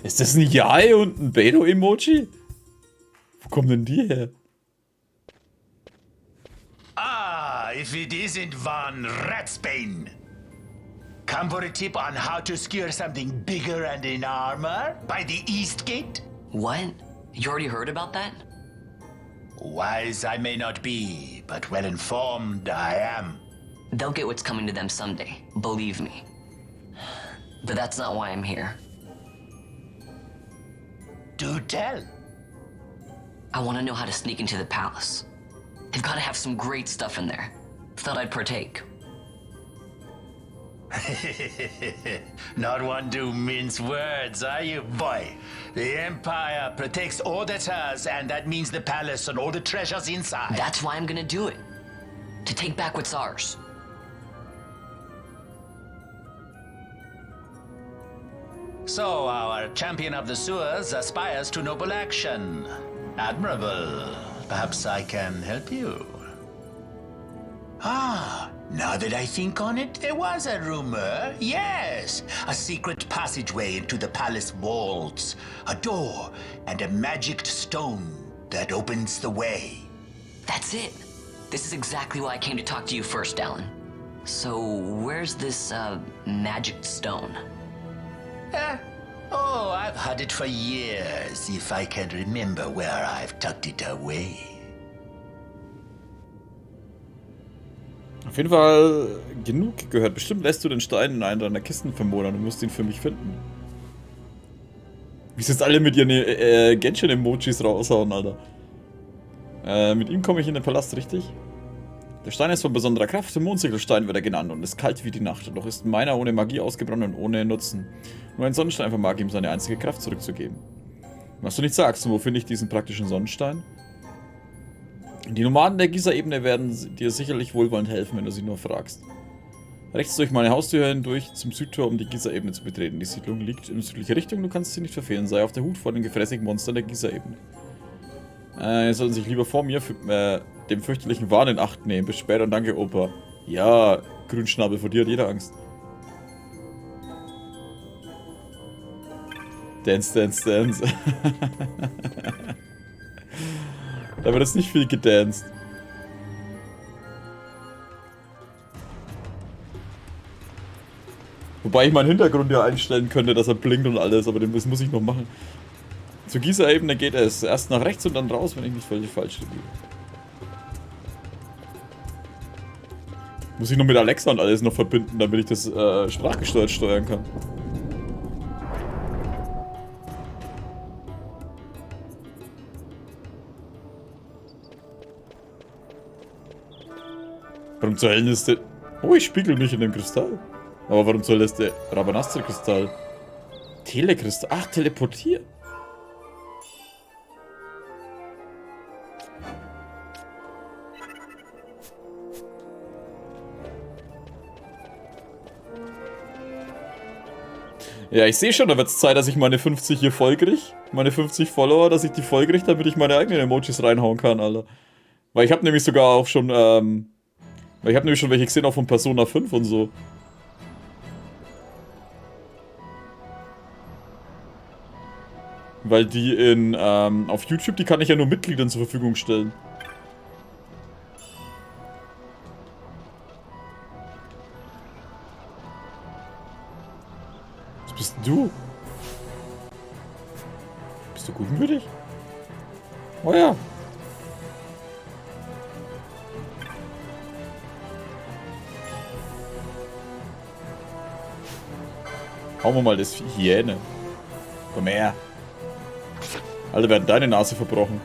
Ist das ein Yai und ein Beto-Emoji? Wo kommen denn die her? Ah, if it isn't Von Ratsbane. Come for a tip on how to secure something bigger and in armor by the East Gate? What? You already heard about that? Wise I may not be, but well informed I am. They'll get what's coming to them someday, believe me. But that's not why I'm here. Do tell. I want to know how to sneak into the palace. They've got to have some great stuff in there. Thought I'd partake. Not one to mince words, are you, boy? The Empire protects all that's hers, and that means the palace and all the treasures inside. That's why I'm gonna do it. To take back what's ours. So, our champion of the sewers aspires to noble action. Admirable. Perhaps I can help you. Ah, now that I think on it, there was a rumor. Yes, a secret passageway into the palace vaults, a door, and a magicked stone that opens the way. That's it. This is exactly why I came to talk to you first, Alan. So, where's this, magic stone? Oh, I've had it for years, if I can remember where I've tucked it away. Auf jeden Fall genug gehört. Bestimmt lässt du den Stein in einer deiner Kisten vermodern. Du musst ihn für mich finden. Wie es jetzt alle mit ihren Genshin-Emojis raushauen, Alter. Mit ihm komme ich in den Palast, richtig? Der Stein ist von besonderer Kraft, der Mondsichelstein wird er genannt und ist kalt wie die Nacht. Doch ist meiner ohne Magie ausgebrannt und ohne Nutzen. Nur ein Sonnenstein vermag ihm seine einzige Kraft zurückzugeben. Was du nicht sagst, und wo finde ich diesen praktischen Sonnenstein? Die Nomaden der Gießerebene werden dir sicherlich wohlwollend helfen, wenn du sie nur fragst. Rechts durch meine Haustür hindurch zum Südtor, um die Gießerebene zu betreten. Die Siedlung liegt in südlicher Richtung, du kannst sie nicht verfehlen. Sei auf der Hut vor den gefräßigen Monstern der Gießerebene. Sie sollten sich lieber vor mir dem fürchterlichen Wahn in Acht nehmen. Bis später und danke, Opa. Ja, Grünschnabel, vor dir hat jeder Angst. Dance, dance, dance. Da wird jetzt nicht viel gedanced. Wobei ich meinen Hintergrund ja einstellen könnte, dass er blinkt und alles, aber das muss ich noch machen. Zur Gießerebene geht es erst nach rechts und dann raus, wenn ich nicht völlig falsch liege. Muss ich noch mit Alexa und alles noch verbinden, damit ich das sprachgesteuert steuern kann. Warum zur Hölle ist der... Oh, ich spiegel mich in dem Kristall. Aber warum soll das der Rabanastre-Kristall? Telekristall. Ach, teleportieren. Ja, ich sehe schon, da wird es Zeit, dass ich meine 50 hier voll kriege. Meine 50 Follower, dass ich die voll kriege, damit ich meine eigenen Emojis reinhauen kann, Alter. Weil ich habe nämlich sogar auch schon, weil ich habe nämlich schon welche gesehen, auch von Persona 5 und so. Weil die auf YouTube, die kann ich ja nur Mitgliedern zur Verfügung stellen. Was bist denn du? Bist du gutmütig? Oh ja. Hauen wir mal das Hyäne. Komm her. Alter, werden deine Nase verbrochen.